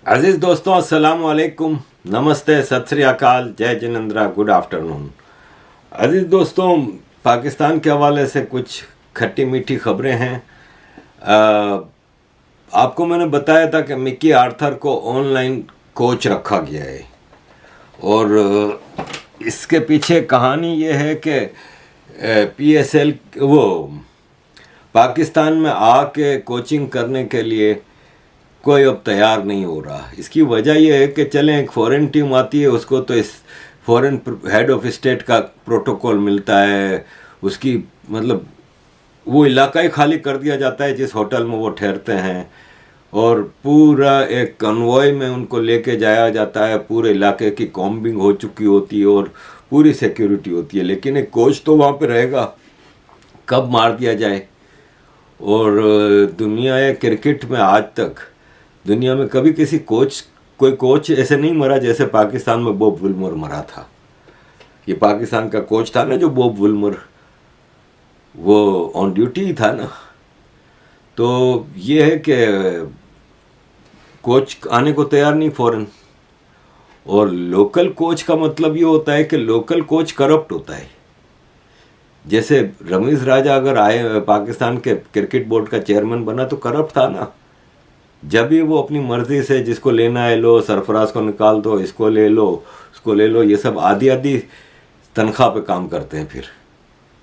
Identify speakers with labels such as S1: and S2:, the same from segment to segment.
S1: अजीज दोस्तों, अस्सलाम वालेकुम, नमस्ते, सत श्री अकाल, जय जिनेंद्रा, गुड आफ्टरनून। अजीज दोस्तों, पाकिस्तान के हवाले से कुछ खट्टी मीठी खबरें हैं। आपको मैंने बताया था कि मिकी आर्थर को ऑनलाइन कोच रखा गया है और इसके पीछे कहानी ये है कि पीएसएल वो पाकिस्तान में आके कोचिंग करने के लिए कोई अब तैयार नहीं हो रहा। इसकी वजह यह है कि चलें एक फ़ॉरेन टीम आती है, उसको तो इस फ़ॉरेन हेड ऑफ स्टेट का प्रोटोकॉल मिलता है, उसकी मतलब वो इलाका ही खाली कर दिया जाता है जिस होटल में वो ठहरते हैं, और पूरा एक कन्वॉय में उनको लेके जाया जाता है। पूरे इलाके की कॉम्बिंग हो चुकी होती है और पूरी सिक्योरिटी होती है, लेकिन एक कोच तो वहाँ पे रहेगा, कब मार दिया जाए। और दुनिया क्रिकेट में आज तक दुनिया में कभी कोई कोच ऐसे नहीं मरा जैसे पाकिस्तान में बॉब विल्मर मरा था। ये पाकिस्तान का कोच था ना जो बॉब विल्मर, वो ऑन ड्यूटी ही था ना। तो ये है कि कोच आने को तैयार नहीं फॉरेन। और लोकल कोच का मतलब ये होता है कि लोकल कोच करप्ट होता है। जैसे रमीज राजा अगर आए, पाकिस्तान के क्रिकेट बोर्ड का चेयरमैन बना तो करप्ट था ना। जब भी वो अपनी मर्जी से जिसको लेना है लो, सरफराज को निकाल दो, इसको ले लो, उसको ले लो, ये सब आधी आधी तनख्वाह पे काम करते हैं। फिर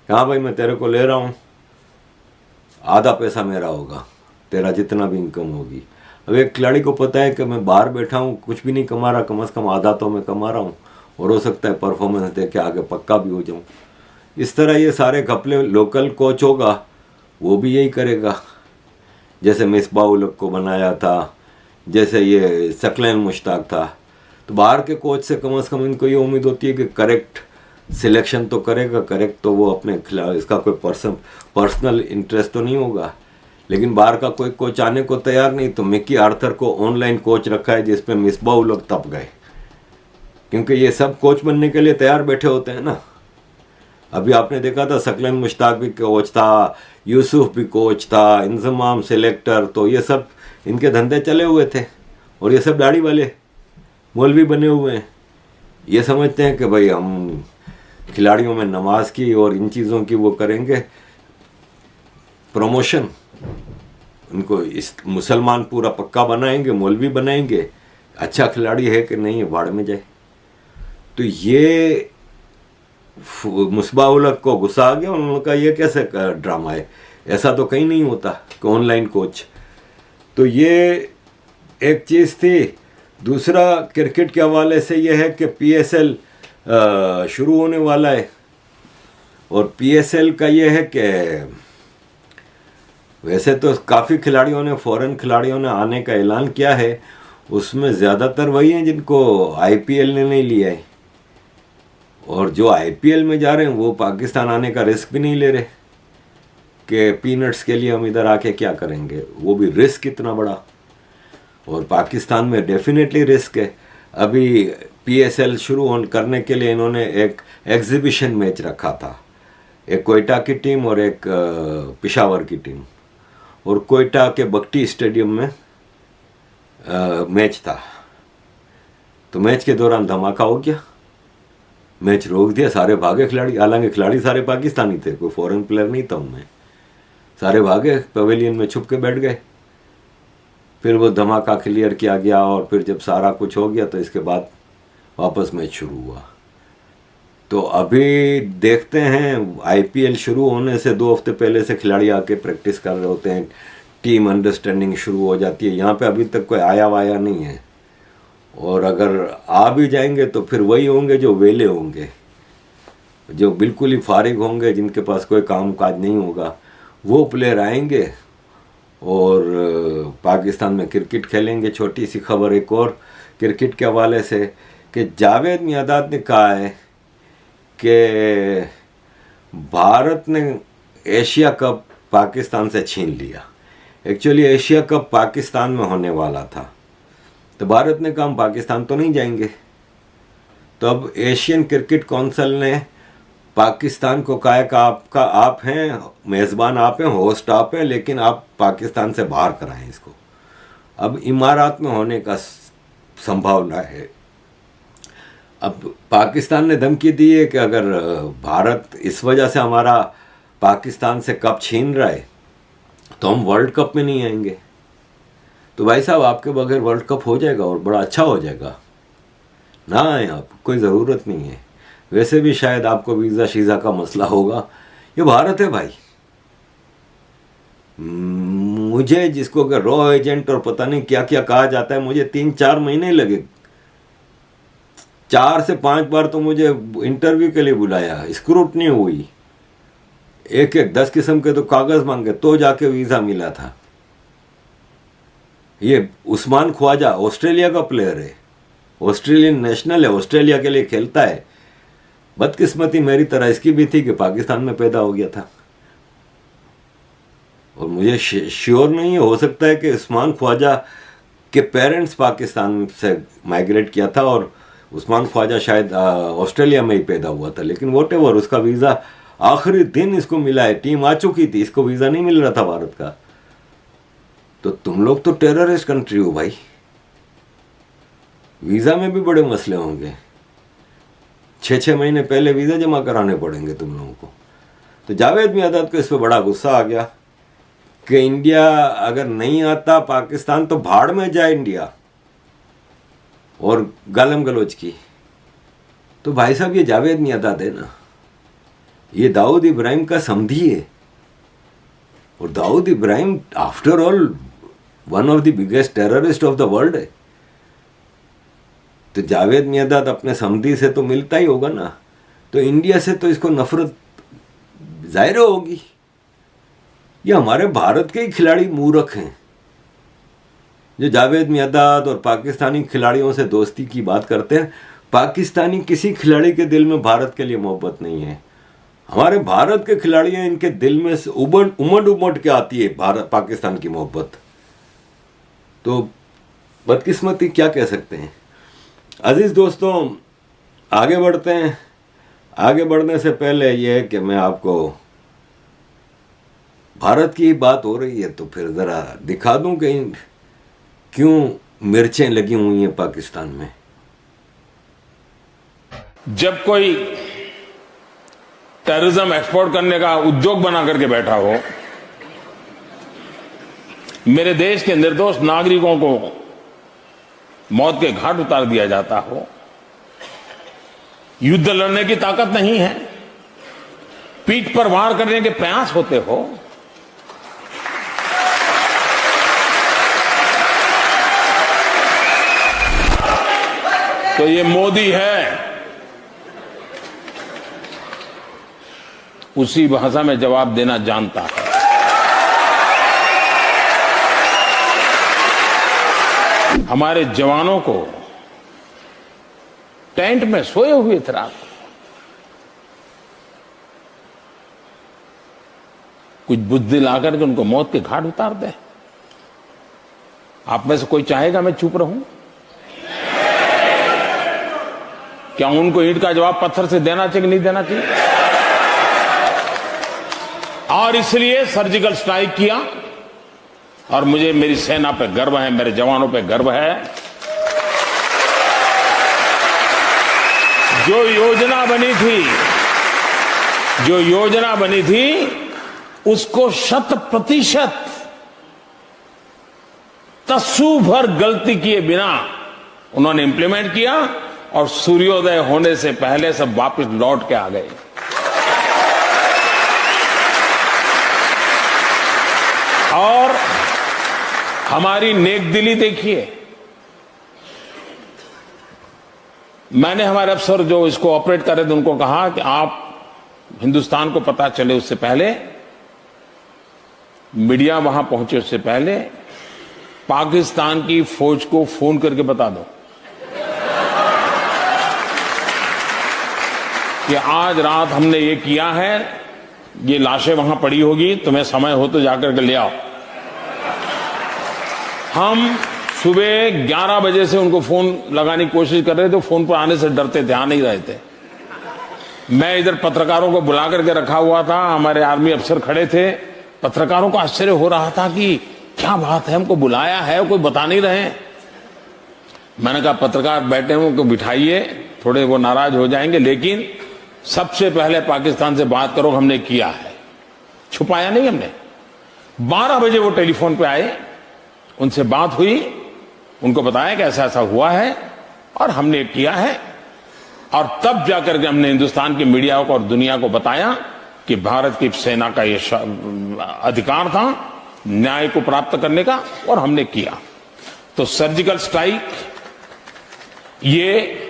S1: कहाँ भाई मैं तेरे को ले रहा हूँ, आधा पैसा मेरा होगा, तेरा जितना भी इनकम होगी। अब एक खिलाड़ी को पता है कि मैं बाहर बैठा हूँ, कुछ भी नहीं कमा रहा, कम से कम आधा तो मैं कमा रहा हूँ, और हो सकता है परफॉर्मेंस दे के आगे पक्का भी हो जाऊँ। इस तरह ये सारे घपले लोकल कोच होगा वो भी यही करेगा। जैसे मिसबाह उल हक को बनाया था, जैसे ये सकलैन मुश्ताक था। तो बाहर के कोच से कम इनको ये उम्मीद होती है कि करेक्ट सिलेक्शन तो करेगा, करेक्ट तो वो अपने खिलाफ, इसका कोई पर्सनल इंटरेस्ट तो नहीं होगा। लेकिन बाहर का कोई कोच आने को तैयार नहीं, तो मिकी आर्थर को ऑनलाइन कोच रखा है जिसपे मिसबाह उल हक तप गए, क्योंकि ये सब कोच बनने के लिए तैयार बैठे होते हैं ना। अभी आपने देखा था सकलैन मुश्ताक भी कोच था, यूसुफ भी कोच था, इंजमाम सिलेक्टर, तो ये सब इनके धंधे चले हुए थे। और ये सब दाढ़ी वाले मौलवी बने हुए हैं। ये समझते हैं कि भाई हम खिलाड़ियों में नमाज की और इन चीज़ों की वो करेंगे प्रमोशन, उनको इस मुसलमान पूरा पक्का बनाएंगे, मौलवी बनाएंगे। अच्छा खिलाड़ी है कि नहीं, भाड़ में जाए। तो ये मिसबाह उल हक को गुस्सा आ गया, उन्होंने कहा ये कैसे ड्रामा है, ऐसा तो कहीं नहीं होता कि ऑनलाइन कोच। तो ये एक चीज़ थी। दूसरा क्रिकेट के हवाले से ये है कि पीएसएल शुरू होने वाला है, और पीएसएल का ये है कि वैसे तो काफ़ी खिलाड़ियों ने, फॉरेन खिलाड़ियों ने आने का ऐलान किया है, उसमें ज़्यादातर वही हैं जिनको आईपीएल ने नहीं लिया है। और जो आईपीएल में जा रहे हैं वो पाकिस्तान आने का रिस्क भी नहीं ले रहे कि पीनट्स के लिए हम इधर आके क्या करेंगे, वो भी रिस्क इतना बड़ा। और पाकिस्तान में डेफिनेटली रिस्क है। अभी पीएसएल शुरू करने के लिए इन्होंने एक एग्जीबिशन मैच रखा था, एक कोयटा की टीम और एक पेशावर की टीम, और कोयटा के बख्टी स्टेडियम में मैच था। तो मैच के दौरान धमाका हो गया, मैच रोक दिया, सारे भागे खिलाड़ी। हालांकि खिलाड़ी सारे पाकिस्तानी थे, कोई फॉरेन प्लेयर नहीं था उनमें। सारे भागे, पवेलियन में छुप के बैठ गए। फिर वो धमाका क्लियर किया गया, और फिर जब सारा कुछ हो गया तो इसके बाद वापस मैच शुरू हुआ। तो अभी देखते हैं, आईपीएल शुरू होने से 2 हफ्ते पहले से खिलाड़ी आके प्रैक्टिस कर रहे होते हैं, टीम अंडरस्टैंडिंग शुरू हो जाती है। यहाँ पे अभी तक कोई आया वाया नहीं है, और अगर आ भी जाएंगे तो फिर वही होंगे जो वेले होंगे, जो बिल्कुल ही फारिग होंगे, जिनके पास कोई काम काज नहीं होगा, वो प्लेयर आएंगे और पाकिस्तान में क्रिकेट खेलेंगे। छोटी सी खबर एक और क्रिकेट के हवाले से, कि जावेद मियांदाद ने कहा है कि भारत ने एशिया कप पाकिस्तान से छीन लिया। एक्चुअली एशिया कप पाकिस्तान में होने वाला था, तो भारत ने कहा हम पाकिस्तान तो नहीं जाएंगे। तो अब एशियन क्रिकेट काउंसिल ने पाकिस्तान को कहा कि आप हैं मेज़बान, आप हैं होस्ट, आप हैं, लेकिन आप पाकिस्तान से बाहर कराएं इसको। अब इमारात में होने का संभावना है। अब पाकिस्तान ने धमकी दी है कि अगर भारत इस वजह से हमारा पाकिस्तान से कप छीन रहा है तो हम वर्ल्ड कप में नहीं आएंगे। तो भाई साहब, आपके बगैर वर्ल्ड कप हो जाएगा और बड़ा अच्छा हो जाएगा, ना आए आप, कोई ज़रूरत नहीं है। वैसे भी शायद आपको वीज़ा शीज़ा का मसला होगा। ये भारत है भाई। मुझे जिसको कि रॉ एजेंट और पता नहीं क्या क्या कहा जाता है, मुझे 3-4 महीने लगे। 4 से 5 बार तो मुझे इंटरव्यू के लिए बुलाया, स्क्रूटनी हुई, एक 10 किस्म के तो कागज़ मांगे तो जाके वीज़ा मिला था। ये उस्मान ख्वाजा ऑस्ट्रेलिया का प्लेयर है, ऑस्ट्रेलियन नेशनल है, ऑस्ट्रेलिया के लिए खेलता है। बदकिस्मती मेरी तरह इसकी भी थी कि पाकिस्तान में पैदा हो गया था। और मुझे श्योर नहीं है, हो सकता है कि उस्मान ख्वाजा के पेरेंट्स पाकिस्तान से माइग्रेट किया था और उस्मान ख्वाजा शायद ऑस्ट्रेलिया में ही पैदा हुआ था। लेकिन वॉटेवर, उसका वीज़ा आखिरी दिन इसको मिला है। टीम आ चुकी थी, इसको वीज़ा नहीं मिल रहा था भारत का। तो तुम लोग तो टेररिस्ट कंट्री हो भाई। वीज़ा में भी बड़े मसले होंगे, 6-6 महीने पहले वीज़ा जमा कराने पड़ेंगे तुम लोगों को। तो जावेद मियाँदाद को इस पर बड़ा गुस्सा आ गया कि इंडिया अगर नहीं आता पाकिस्तान तो भाड़ में जाए इंडिया, और गालम गलोच की। तो भाई साहब, ये जावेद मियाँदाद है ना, ये दाऊद इब्राहिम का समधी है। और Dawood Ibrahim after all one of the biggest terrorist of the world है। तो जावेद मियाँदाद अपने समधी से तो मिलता ही होगा ना, तो इंडिया से तो इसको नफरत जाहिर होगी। ये हमारे भारत के ही खिलाड़ी मूर्ख हैं जो जावेद मियाँदाद और पाकिस्तानी खिलाड़ियों से दोस्ती की बात करते हैं। पाकिस्तानी किसी खिलाड़ी के दिल में भारत के लिए मोहब्बत नहीं है। हमारे भारत के खिलाड़ी हैं, इनके दिल में से उमड़ के आती है भारत पाकिस्तान की मोहब्बत। तो बदकिस्मती क्या कह सकते हैं। अजीज दोस्तों, आगे बढ़ते हैं। आगे बढ़ने से पहले यह है कि मैं आपको भारत की बात हो रही है तो फिर ज़रा दिखा दूं कि क्यों मिर्चें लगी हुई हैं पाकिस्तान में।
S2: जब कोई टेररिज्म एक्सपोर्ट करने का उद्योग बना करके बैठा हो, मेरे देश के निर्दोष नागरिकों को मौत के घाट उतार दिया जाता हो, युद्ध लड़ने की ताकत नहीं है, पीठ पर वार करने के प्रयास होते हो, तो ये मोदी है, उसी भाषा में जवाब देना जानता है। हमारे जवानों को टेंट में सोए हुए थे रात को, कुछ बुद्धि लाकर के उनको मौत के घाट उतार दे। आप में से कोई चाहेगा मैं चुप रहूं? क्या उनको ईंट का जवाब पत्थर से देना चाहिए कि नहीं देना चाहिए? और इसलिए सर्जिकल स्ट्राइक किया, और मुझे मेरी सेना पे गर्व है, मेरे जवानों पे गर्व है। जो योजना बनी थी उसको 100% तस्सू भर गलती किए बिना उन्होंने इंप्लीमेंट किया, और सूर्योदय होने से पहले सब वापस लौट के आ गए। और हमारी नेकदिली देखिए। मैंने हमारे अफसर जो इसको ऑपरेट कर रहे थे उनको कहा कि आप हिंदुस्तान को पता चले उससे पहले, मीडिया वहां पहुंचे उससे पहले, पाकिस्तान की फौज को फोन करके बता दो कि आज रात हमने ये किया है, ये लाशें वहां पड़ी होगी, तुम्हें समय हो तो जाकर के ले आओ। हम सुबह 11 बजे से उनको फोन लगाने की कोशिश कर रहे थे, फोन पर आने से डरते थे, आ नहीं रहे थे। मैं इधर पत्रकारों को बुला करके रखा हुआ था, हमारे आर्मी अफसर खड़े थे। पत्रकारों को आश्चर्य हो रहा था कि क्या बात है, हमको बुलाया है, कोई बता नहीं रहे। मैंने कहा पत्रकार बैठे हैं उनको बिठाइए, थोड़े वो नाराज हो जाएंगे, लेकिन सबसे पहले पाकिस्तान से बात करो। हमने किया है, छुपाया नहीं हमने। 12 बजे वो टेलीफोन पे आए, उनसे बात हुई, उनको बताया कि ऐसा ऐसा हुआ है और हमने किया है। और तब जाकर के हमने हिंदुस्तान की मीडिया को और दुनिया को बताया कि भारत की सेना का ये अधिकार था न्याय को प्राप्त करने का, और हमने किया। तो सर्जिकल स्ट्राइक ये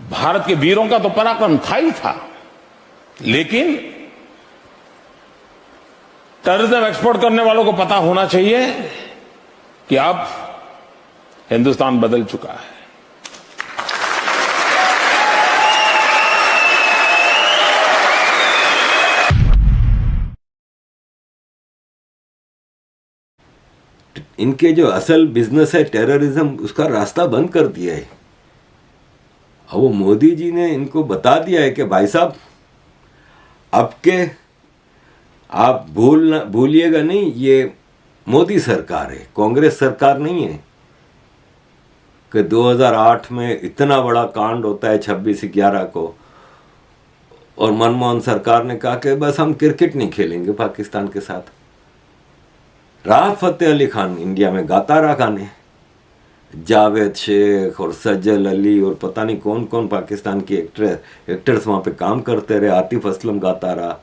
S2: भारत के वीरों का तो पराक्रम था ही था, लेकिन टेररिज्म एक्सपोर्ट करने वालों को पता होना चाहिए कि अब हिंदुस्तान बदल चुका है।
S1: इनके जो असल बिजनेस है टेररिज्म, उसका रास्ता बंद कर दिया है। अब वो मोदी जी ने इनको बता दिया है कि भाई साहब आप भूलिएगा नहीं, ये मोदी सरकार है, कांग्रेस सरकार नहीं है। कि 2008 में इतना बड़ा कांड होता है 26/11 को, और मनमोहन सरकार ने कहा कि बस हम क्रिकेट नहीं खेलेंगे पाकिस्तान के साथ। राहत फतेह अली खान इंडिया में गाता रहा गाने, जावेद शेख और सज्जल अली और पता नहीं कौन कौन पाकिस्तान की एक्टर्स वहाँ पे काम करते रहे, आतिफ असलम गाता रहा,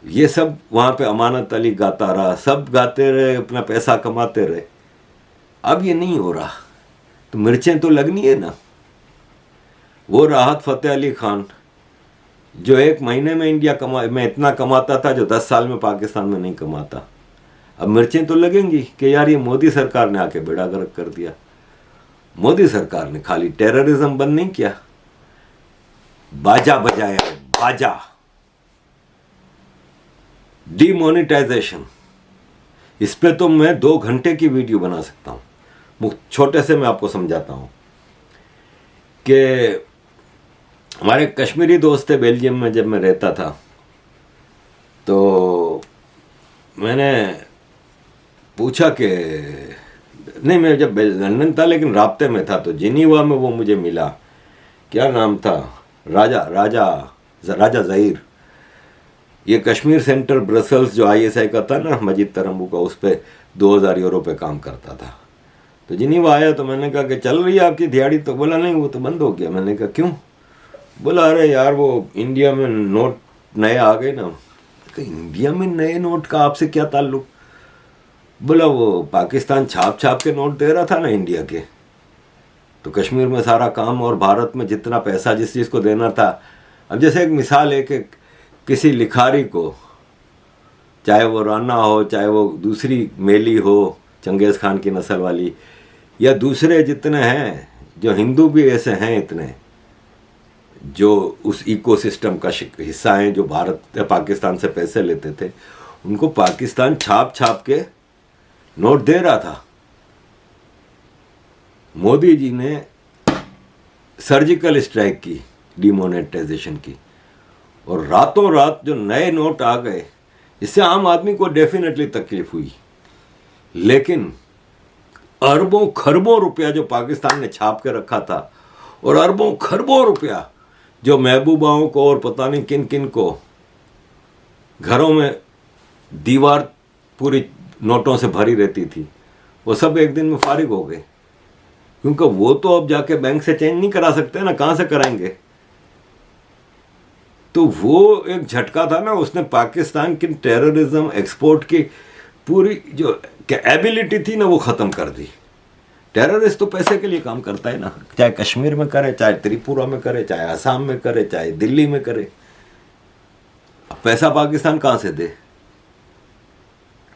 S1: ये सब वहाँ पे अमानत अली गाता रहा, सब गाते रहे, अपना पैसा कमाते रहे। अब ये नहीं हो रहा, तो मिर्चें तो लगनी है ना। वो राहत फतेह अली खान जो 1 महीने में में इतना कमाता था जो 10 साल में पाकिस्तान में नहीं कमाता, अब मिर्चें तो लगेंगी कि यार ये मोदी सरकार ने आके बेड़ा गर्क कर दिया। मोदी सरकार ने खाली टेररिज्म बंद नहीं किया, बाजा बजाया, बाजा, डीमोनेटाइजेशन। इस पे तो मैं 2 घंटे की वीडियो बना सकता हूँ। छोटे से मैं आपको समझाता हूँ कि हमारे कश्मीरी दोस्त थे बेल्जियम में, जब मैं रहता था तो मैंने पूछा कि नहीं, मैं जब लंदन था लेकिन राब्ते में था, तो जिनीवा में वो मुझे मिला, क्या नाम था, राजा ज़हीर। ये कश्मीर सेंटर ब्रसल्स जो ISI का था ना, मजीद तरम्बू का, उस पर 2000 यूरो पे काम करता था। तो जिनीवा आया तो मैंने कहा कि चल रही है आपकी दिहाड़ी? तो बोला नहीं, वो तो बंद हो गया। मैंने कहा क्यों? बोला अरे यार वो इंडिया में नोट नए आ गए ना। इंडिया में नए नोट का आपसे क्या ताल्लुक? बोला वो पाकिस्तान छाप के नोट दे रहा था ना इंडिया के, तो कश्मीर में सारा काम और भारत में जितना पैसा जिस चीज़ को देना था। अब जैसे एक मिसाल है कि किसी लिखारी को, चाहे वो राना हो, चाहे वो दूसरी मेली हो चंगेज़ खान की नस्ल वाली, या दूसरे जितने हैं, जो हिंदू भी ऐसे हैं इतने जो उस इकोसिस्टम का हिस्सा हैं, जो भारत पाकिस्तान से पैसे लेते थे, उनको पाकिस्तान छाप के नोट दे रहा था। मोदी जी ने सर्जिकल स्ट्राइक की, डिमोनेटाइजेशन की, और रातों रात जो नए नोट आ गए, इससे आम आदमी को डेफिनेटली तकलीफ हुई, लेकिन अरबों खरबों रुपया जो पाकिस्तान ने छाप के रखा था, और अरबों खरबों रुपया जो महबूबाओं को और पता नहीं किन किन को घरों में दीवार पूरी नोटों से भरी रहती थी, वो सब एक दिन में फारिग हो गए, क्योंकि वो तो अब जाके बैंक से चेंज नहीं करा सकते ना, कहाँ से कराएंगे? तो वो एक झटका था ना, उसने पाकिस्तान की टेररिज्म एक्सपोर्ट की पूरी जो एबिलिटी थी ना, वो ख़त्म कर दी। टेररिस्ट तो पैसे के लिए काम करता है ना, चाहे कश्मीर में करे, चाहे त्रिपुरा में करे, चाहे असम में करे, चाहे दिल्ली में करे। अब पैसा पाकिस्तान कहाँ से दे?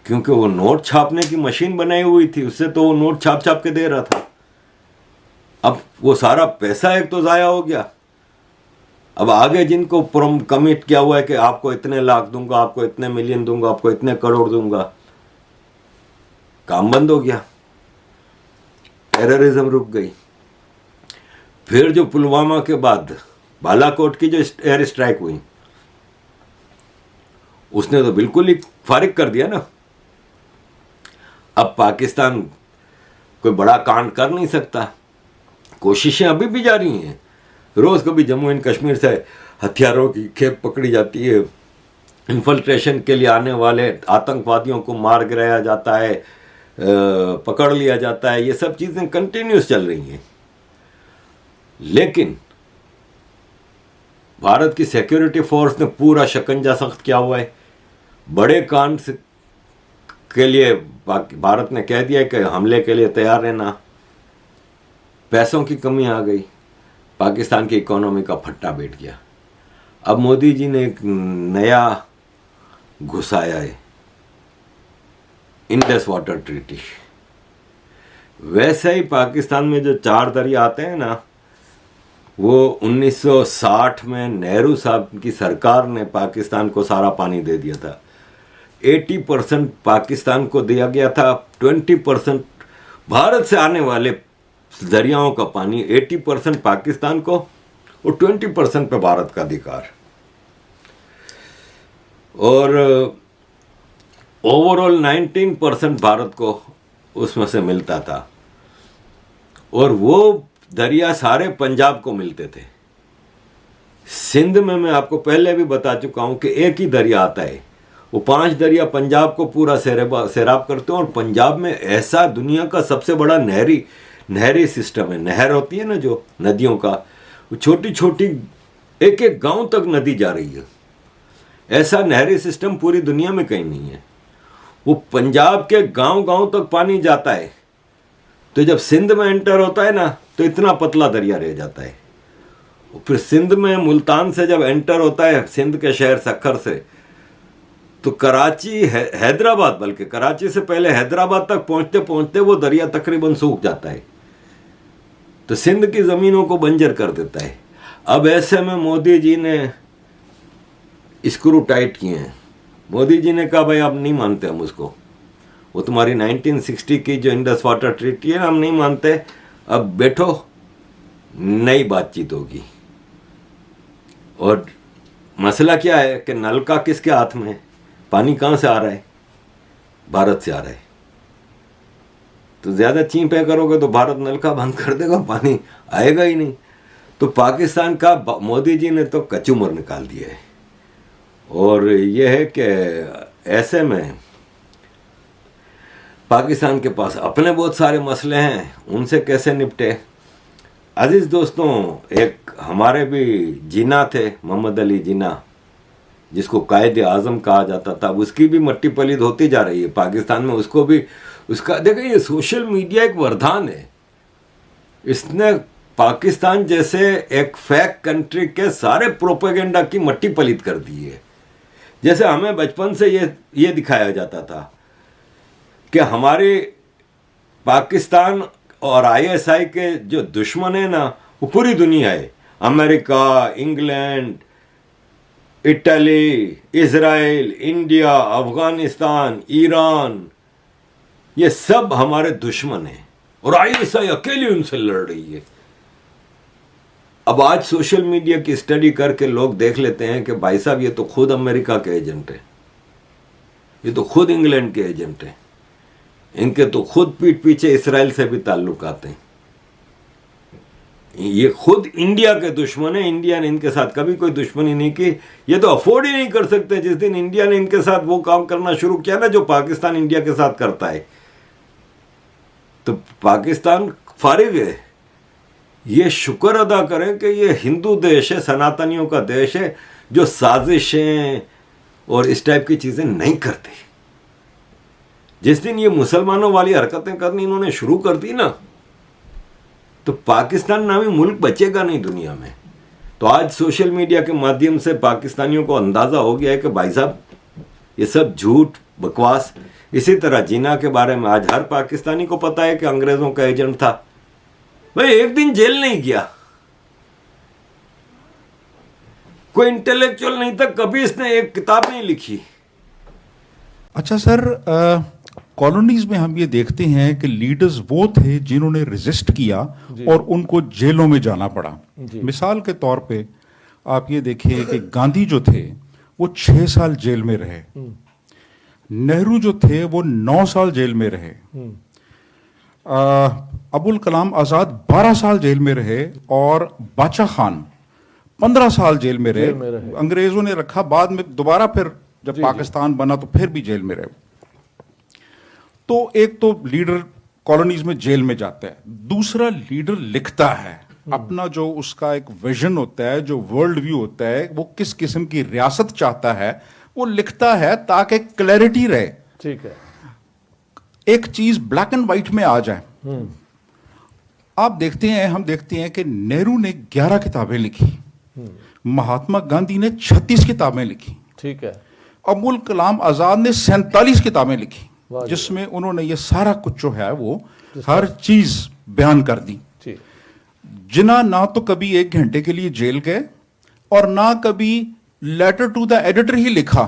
S1: क्योंकि वो नोट छापने की मशीन बनाई हुई थी, उससे तो वो नोट छाप के दे रहा था। अब वो सारा पैसा एक तो ज़ाया हो गया। अब आगे जिनको कमिट किया हुआ है कि आपको इतने लाख दूंगा, आपको इतने मिलियन दूंगा, आपको इतने करोड़ दूंगा, काम बंद हो गया, टेररिज्म रुक गई। फिर जो पुलवामा के बाद बालाकोट की जो एयर स्ट्राइक हुई, उसने तो बिल्कुल ही फारिग कर दिया ना। अब पाकिस्तान कोई बड़ा कांड कर नहीं सकता। कोशिशें अभी भी जारी हैं। रोज कभी जम्मू एंड कश्मीर से हथियारों की खेप पकड़ी जाती है, इन्फिल्ट्रेशन के लिए आने वाले आतंकवादियों को मार गिराया जाता है, पकड़ लिया जाता है। ये सब चीजें कंटिन्यूस चल रही हैं। लेकिन भारत की सिक्योरिटी फोर्स ने पूरा शिकंजा सख्त किया हुआ है। बड़े कांड के लिए भारत ने कह दिया कि हमले के लिए तैयार रहना। पैसों की कमी आ गई, पाकिस्तान की इकोनॉमी का फट्टा बैठ गया। अब मोदी जी ने एक नया घुसाया है, इंडस वाटर ट्रीटी। वैसे ही पाकिस्तान में जो 4 दरिया आते हैं ना, वो 1960 में नेहरू साहब की सरकार ने पाकिस्तान को सारा पानी दे दिया था। 80% पाकिस्तान को दिया गया था, 20% भारत से आने वाले दरियाओं का पानी 80% पाकिस्तान को और 20% पे भारत का अधिकार। और ओवरऑल 19% भारत को उसमें से मिलता था। और वो दरिया सारे पंजाब को मिलते थे। सिंध में मैं आपको पहले भी बता चुका हूं कि एक ही दरिया आता है, वो 5 दरिया पंजाब को पूरा सैराब करते हैं। और पंजाब में ऐसा दुनिया का सबसे बड़ा नहरी सिस्टम है। नहर होती है ना जो नदियों का, वो छोटी छोटी एक एक गांव तक नदी जा रही है। ऐसा नहरी सिस्टम पूरी दुनिया में कहीं नहीं है। वो पंजाब के गांव गांव तक पानी जाता है। तो जब सिंध में एंटर होता है ना, तो इतना पतला दरिया रह जाता है। फिर सिंध में मुल्तान से जब एंटर होता है, सिंध के शहर सक्खर से, तो कराची हैदराबाद, बल्कि कराची से पहले हैदराबाद तक पहुंचते पहुंचते वो दरिया तकरीबन सूख जाता है। तो सिंध की जमीनों को बंजर कर देता है। अब ऐसे में मोदी जी ने स्क्रू टाइट किए हैं। मोदी जी ने कहा भाई आप नहीं मानते हम उसको, वो तुम्हारी 1960 की जो इंडस वाटर ट्रीटी है ना, हम नहीं मानते। अब बैठो, नई बातचीत होगी। और मसला क्या है कि नलका किसके हाथ में है? पानी कहां से आ रहा है? भारत से आ रहा है। तो ज्यादा चींपे करोगे तो भारत नलका बंद कर देगा, पानी आएगा ही नहीं। तो पाकिस्तान का मोदी जी ने तो कचूमर निकाल दिया है। और यह है कि ऐसे में पाकिस्तान के पास अपने बहुत सारे मसले हैं, उनसे कैसे निपटे। अजीज दोस्तों, एक हमारे भी जिन्ना थे, मोहम्मद अली जिन्ना, जिसको कायदे आजम कहा जाता था, उसकी भी मट्टी पलीद होती जा रही है पाकिस्तान में। उसको भी उसका देखिए, ये सोशल मीडिया एक वरदान है। इसने पाकिस्तान जैसे एक फेक कंट्री के सारे प्रोपेगेंडा की मट्टी पलीद कर दी है। जैसे हमें बचपन से ये दिखाया जाता था कि हमारे पाकिस्तान और आईएसआई के जो दुश्मन है ना, वो पूरी दुनिया है। America, England, Italy, Israel, India, Afghanistan, Iran, ये सब हमारे दुश्मन हैं और आईएसआई अकेली उनसे लड़ रही है। अब आज सोशल मीडिया की स्टडी करके लोग देख लेते हैं कि भाई साहब ये तो खुद अमेरिका के एजेंट हैं, ये तो खुद इंग्लैंड के एजेंट हैं, इनके तो खुद पीठ पीछे इसराइल से भी ताल्लुक आते हैं, ये खुद इंडिया के दुश्मन है। इंडिया ने इनके साथ कभी कोई दुश्मनी नहीं की, ये तो अफोर्ड ही नहीं कर सकते। जिस दिन इंडिया ने इनके साथ वो काम करना शुरू किया ना जो पाकिस्तान इंडिया के साथ करता है, तो पाकिस्तान फारिग है। ये शुक्र अदा करें कि ये हिंदू देश है, सनातनियों का देश है, जो साजिशें और इस टाइप की चीजें नहीं करते। जिस दिन ये मुसलमानों वाली हरकतें करनी इन्होंने शुरू कर दी ना, तो पाकिस्तान नामी मुल्क बचेगा नहीं दुनिया में। तो आज सोशल मीडिया के माध्यम से पाकिस्तानियों को अंदाजा हो गया है कि भाई साहब ये सब झूठ बकवास। इसी तरह जिन्ना के बारे में आज हर पाकिस्तानी को पता है कि अंग्रेजों का एजेंट था। भाई एक दिन जेल नहीं गया, कोई इंटेलेक्चुअल नहीं था, कभी इसने एक किताब नहीं लिखी।
S3: अच्छा सर, कॉलोनीज में हम ये देखते हैं कि लीडर्स वो थे जिन्होंने रेजिस्ट किया और उनको जेलों में जाना पड़ा। मिसाल के तौर पे आप ये देखिए कि गांधी जो थे वो 6 साल जेल में रहे, नेहरू जो थे वो 9 साल जेल में रहे, अबुल कलाम आजाद 12 साल जेल में रहे और बादशाह खान 15 साल जेल में रहे। अंग्रेजों ने रखा, बाद में दोबारा फिर जब पाकिस्तान बना तो फिर भी जेल में रहे। तो एक तो लीडर कॉलोनीज में जेल में जाता है, दूसरा लीडर लिखता है अपना, जो उसका एक विजन होता है, जो वर्ल्ड व्यू होता है, वो किस किस्म की रियासत चाहता है वो लिखता है ताकि क्लैरिटी रहे।
S4: ठीक है,
S3: एक चीज ब्लैक एंड व्हाइट में आ जाए। आप देखते हैं, हम देखते हैं कि नेहरू ने 11 किताबें लिखी, महात्मा गांधी ने 36 किताबें लिखी,
S4: ठीक है,
S3: अबुल कलाम आजाद ने 47 किताबें लिखी, जिसमें उन्होंने ये सारा कुछ जो है वो हर चीज बयान कर दी। जिन्ना ना तो कभी 1 घंटे के लिए जेल गए और ना कभी लेटर टू द एडिटर ही लिखा।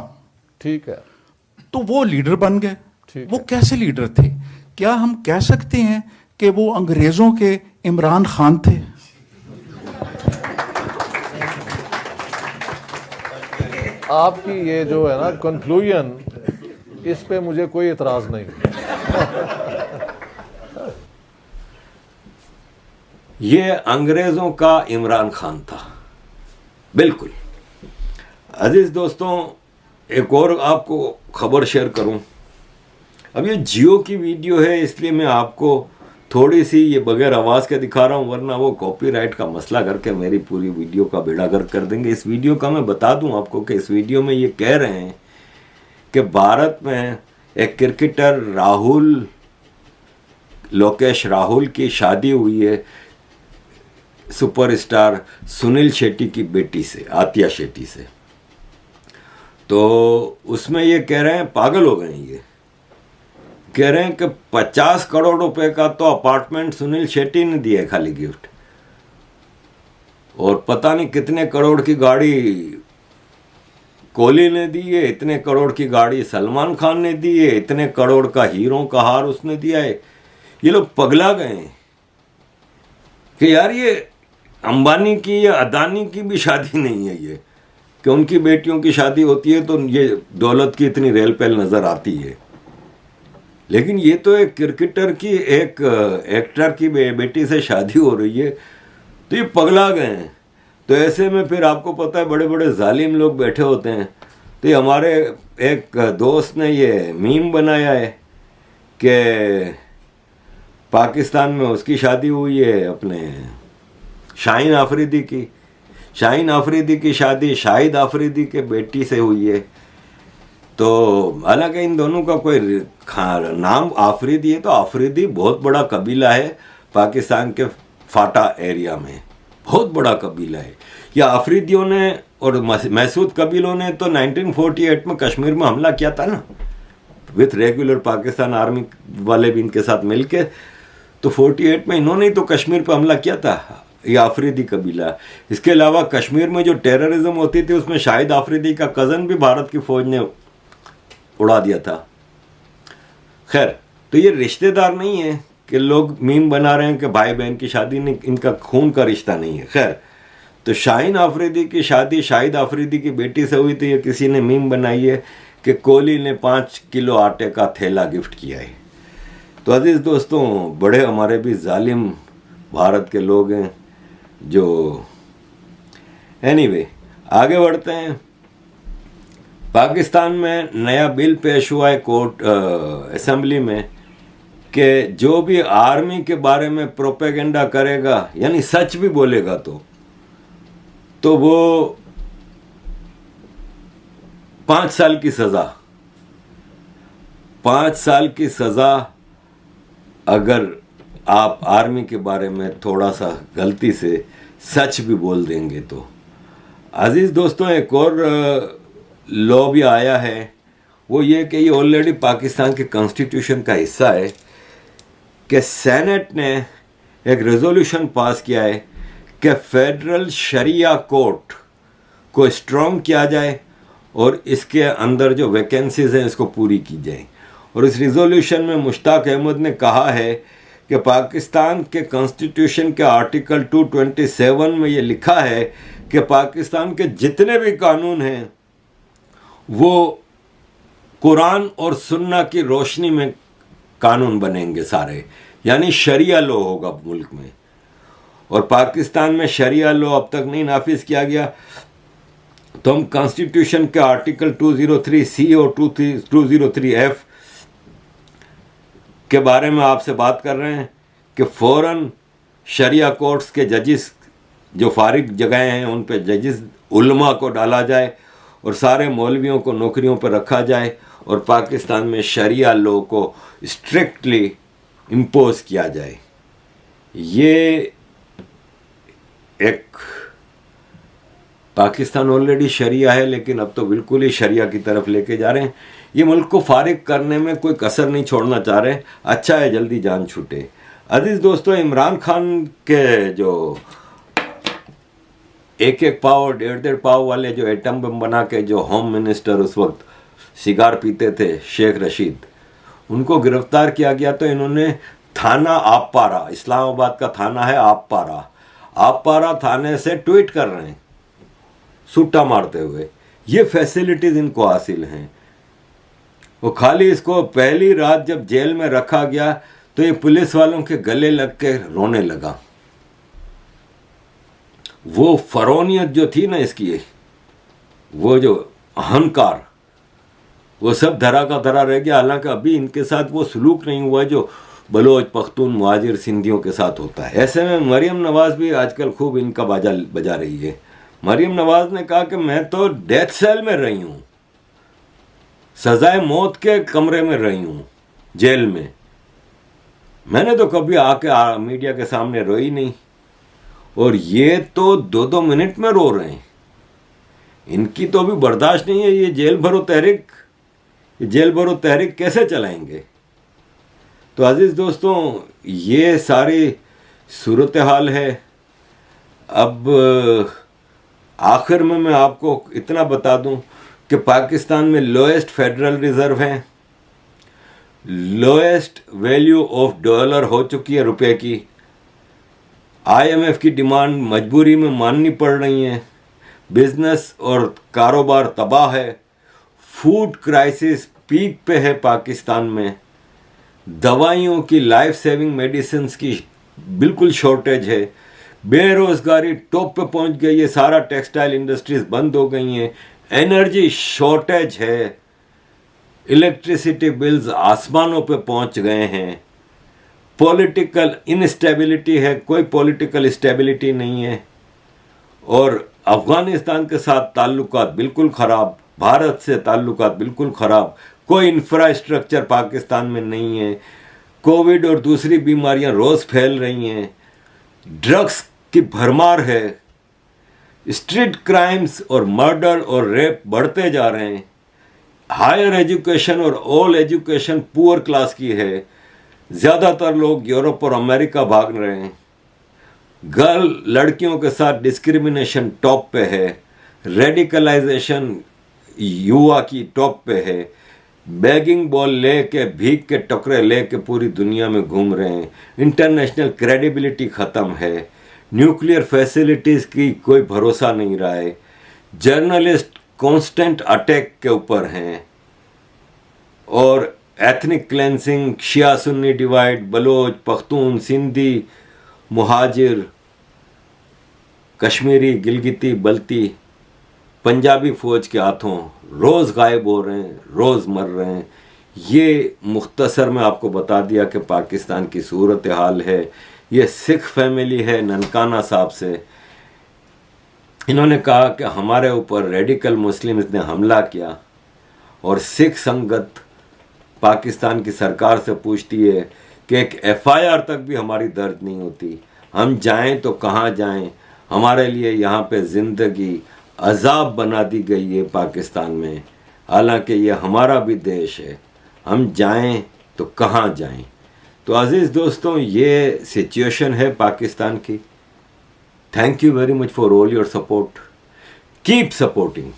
S4: ठीक है,
S3: तो वो लीडर बन गए। वो कैसे लीडर थे? क्या हम कह सकते हैं कि वो अंग्रेजों के इमरान खान थे?
S4: आपकी ये जो है ना कंक्लूजन, इस पे मुझे कोई इतराज नहीं।
S1: ये अंग्रेजों का इमरान खान था, बिल्कुल। अजीज दोस्तों, एक और आपको खबर शेयर करूं। अब ये जियो की वीडियो है, इसलिए मैं आपको थोड़ी सी ये बगैर आवाज़ के दिखा रहा हूं, वरना वो कॉपीराइट का मसला करके मेरी पूरी वीडियो का बेड़ा गर्क कर देंगे। इस वीडियो का मैं बता दूं आपको कि इस वीडियो में ये कह रहे हैं कि भारत में एक क्रिकेटर लोकेश राहुल की शादी हुई है सुपरस्टार सुनील शेट्टी की बेटी से, आतिया शेट्टी से। तो उसमें ये कह रहे हैं, पागल हो गए ये, कह रहे हैं कि 50 करोड़ रुपए का तो अपार्टमेंट सुनील शेट्टी ने दिया है खाली गिफ्ट, और पता नहीं कितने करोड़ की गाड़ी कोहली ने दी है, इतने करोड़ की गाड़ी सलमान खान ने दी है, इतने करोड़ का हीरों का हार उसने दिया है। ये लोग पगला गए हैं कि यार ये अंबानी की या अदानी की भी शादी नहीं है ये, कि उनकी बेटियों की शादी होती है तो ये दौलत की इतनी रेल पेल नजर आती है, लेकिन ये तो एक क्रिकेटर की, एक एक्टर की बेटी से शादी हो रही है, तो ये पगला गए हैं। तो ऐसे में फिर आपको पता है बड़े बड़े जालिम लोग बैठे होते हैं। तो ये हमारे एक दोस्त ने ये मीम बनाया है कि पाकिस्तान में उसकी शादी हुई है अपने शाहीन आफरीदी की, शाहीन आफरीदी की शादी शाहिद आफरीदी के बेटी से हुई है। तो हालांकि इन दोनों का कोई नाम आफरीदी है, तो आफरीदी बहुत बड़ा कबीला है पाकिस्तान के फाटा एरिया में, बहुत बड़ा कबीला है। या आफरीदियों ने और मैसूद कबीलों ने तो 1948 में कश्मीर में हमला किया था ना, विथ रेगुलर पाकिस्तान आर्मी वाले भी इनके साथ मिलके। तो 48 में इन्होंने ही तो कश्मीर पर हमला किया था, ये आफरीदी कबीला। इसके अलावा कश्मीर में जो टेररिज्म होती थी उसमें शाहिद आफरीदी का कज़न भी भारत की फौज ने उड़ा दिया था। खैर, तो ये रिश्तेदार नहीं है कि लोग मीम बना रहे हैं कि भाई बहन की शादी नहीं, इनका खून का रिश्ता नहीं है। खैर, तो शाहीन आफरीदी की शादी शाहिद आफरीदी की बेटी से हुई, तो ये किसी ने मीम बनाई है कि कोहली ने 5 किलो आटे का थैला गिफ्ट किया है। तो अजीज दोस्तों, बड़े हमारे भी जालिम भारत के लोग हैं जो, एनीवे आगे बढ़ते हैं। पाकिस्तान में नया बिल पेश हुआ है कोर्ट असेंबली में कि जो भी आर्मी के बारे में प्रोपेगेंडा करेगा, यानी सच भी बोलेगा, तो वो 5 साल की सजा, 5 साल की सजा अगर आप आर्मी के बारे में थोड़ा सा गलती से सच भी बोल देंगे तो। अजीज दोस्तों, एक और लॉ भी आया है, वो ये कि ये ऑलरेडी पाकिस्तान के कॉन्स्टिट्यूशन का हिस्सा है कि सेनेट ने एक रेजोल्यूशन पास किया है कि फेडरल शरिया कोर्ट को स्ट्रॉन्ग किया जाए और इसके अंदर जो वैकेंसीज हैं इसको पूरी की जाए। और इस रिजोल्यूशन में मुश्ताक अहमद ने कहा है कि पाकिस्तान के कॉन्स्टिट्यूशन के आर्टिकल 227 में ये लिखा है कि पाकिस्तान के जितने भी कानून हैं वो कुरान और सुन्ना की रोशनी में कानून बनेंगे सारे, यानी शरिया लॉ होगा मुल्क में। और पाकिस्तान में शरिया लॉ अब तक नहीं नाफिज किया गया, तो हम कॉन्स्टिट्यूशन के आर्टिकल 203C और 203F के बारे में आपसे बात कर रहे हैं कि फ़ौरन शरिया कोर्ट्स के जजिस जो फारिग जगह हैं उन पे जजिस उलमा को डाला जाए और सारे मौलवियों को नौकरियों पर रखा जाए और पाकिस्तान में शरिया लॉ को स्ट्रिक्टली इम्पोज किया जाए। ये एक पाकिस्तान ऑलरेडी शरिया है, लेकिन अब तो बिल्कुल ही शरिया की तरफ लेके जा रहे हैं। ये मुल्क को फारिग करने में कोई कसर नहीं छोड़ना चाह रहे। अच्छा है जल्दी जान छूटे। अजीज दोस्तों, इमरान खान के जो एक पाव 1.5 पाव वाले जो एटम बम बना के जो होम मिनिस्टर उस वक्त सिगार पीते थे शेख रशीद, उनको गिरफ्तार किया गया। तो इन्होंने थाना आपपारा, इस्लामाबाद का थाना है आपपारा थाने से ट्वीट कर रहे हैं सूटा मारते हुए। ये फैसिलिटीज इनको हासिल हैं। वो खाली इसको पहली रात जब जेल में रखा गया तो ये पुलिस वालों के गले लग के रोने लगा। वो फरौनियत जो थी ना इसकी, वो जो अहंकार, वो सब धरा का धरा रह गया। हालांकि अभी इनके साथ वो सलूक नहीं हुआ जो बलोच, पख्तून, मुहाजिर, सिंधियों के साथ होता है। ऐसे में मरियम नवाज भी आजकल खूब इनका बाजा बजा रही है। मरियम नवाज ने कहा कि मैं तो डेथ सेल में रही हूँ, सजाए मौत के कमरे में रही हूँ जेल में, मैंने तो कभी आके मीडिया के सामने रोई नहीं। और ये तो 2-2 मिनट में रो रहे हैं। इनकी तो अभी बर्दाश्त नहीं है। ये जेल भरो तहरीक कैसे चलाएंगे? तो अजीज दोस्तों, ये सारी सूरत हाल है। अब आखिर में मैं आपको इतना बता दूं कि पाकिस्तान में लोएस्ट फेडरल रिजर्व है, लोएस्ट वैल्यू ऑफ डॉलर हो चुकी है रुपए की। IMF की डिमांड मजबूरी में माननी पड़ रही है। बिजनेस और कारोबार तबाह है। फूड क्राइसिस पीक पे है पाकिस्तान में। दवाइयों की, लाइफ सेविंग मेडिसिन्स की बिल्कुल शॉर्टेज है। बेरोजगारी टॉप पे पहुंच गई है। सारा टेक्सटाइल इंडस्ट्रीज बंद हो गई हैं। एनर्जी शॉर्टेज है। इलेक्ट्रिसिटी बिल्स आसमानों पे पहुंच गए हैं। पॉलिटिकल इनस्टेबिलिटी है, कोई पॉलिटिकल स्टेबिलिटी नहीं है। और अफगानिस्तान के साथ ताल्लुकात बिल्कुल ख़राब, भारत से ताल्लुकात बिल्कुल ख़राब, कोई इंफ्रास्ट्रक्चर पाकिस्तान में नहीं है। कोविड और दूसरी बीमारियां रोज़ फैल रही हैं। ड्रग्स की भरमार है। स्ट्रीट क्राइम्स और मर्डर और रेप बढ़ते जा रहे हैं। हायर एजुकेशन और ऑल एजुकेशन पुअर क्लास की है। ज़्यादातर लोग यूरोप और अमेरिका भाग रहे हैं। गर्ल लड़कियों के साथ डिस्क्रिमिनेशन टॉप पे है। रेडिकलाइजेशन युवा की टॉप पे है। बैगिंग बॉल ले के, भीख के टुकड़े ले के पूरी दुनिया में घूम रहे हैं। इंटरनेशनल क्रेडिबिलिटी ख़त्म है। न्यूक्लियर फैसिलिटीज़ की कोई भरोसा नहीं रहा है। जर्नलिस्ट कांस्टेंट अटैक के ऊपर हैं। और एथनिक क्लेंसिंग, शिया सुन्नी डिवाइड, बलोच, पख्तून, सिंधी, मुहाजिर, कश्मीरी, गिलगिती, बल्ती, पंजाबी फ़ौज के हाथों रोज़ गायब हो रहे हैं, रोज़ मर रहे हैं। ये मुख्तसर में आपको बता दिया कि पाकिस्तान की सूरत हाल है। ये सिख फैमिली है ननकाना साहब से। इन्होंने कहा कि हमारे ऊपर रेडिकल मुस्लिम्स ने हमला किया और सिख संगत पाकिस्तान की सरकार से पूछती है कि एक FIR तक भी हमारी दर्ज नहीं होती। हम जाएं तो कहाँ जाएं? हमारे लिए यहाँ पे ज़िंदगी अजाब बना दी गई है पाकिस्तान में। हालांकि ये हमारा भी देश है, हम जाएं तो कहाँ जाएं? तो अजीज़ दोस्तों, ये सिचुएशन है पाकिस्तान की। Thank you very much for all your support. Keep supporting.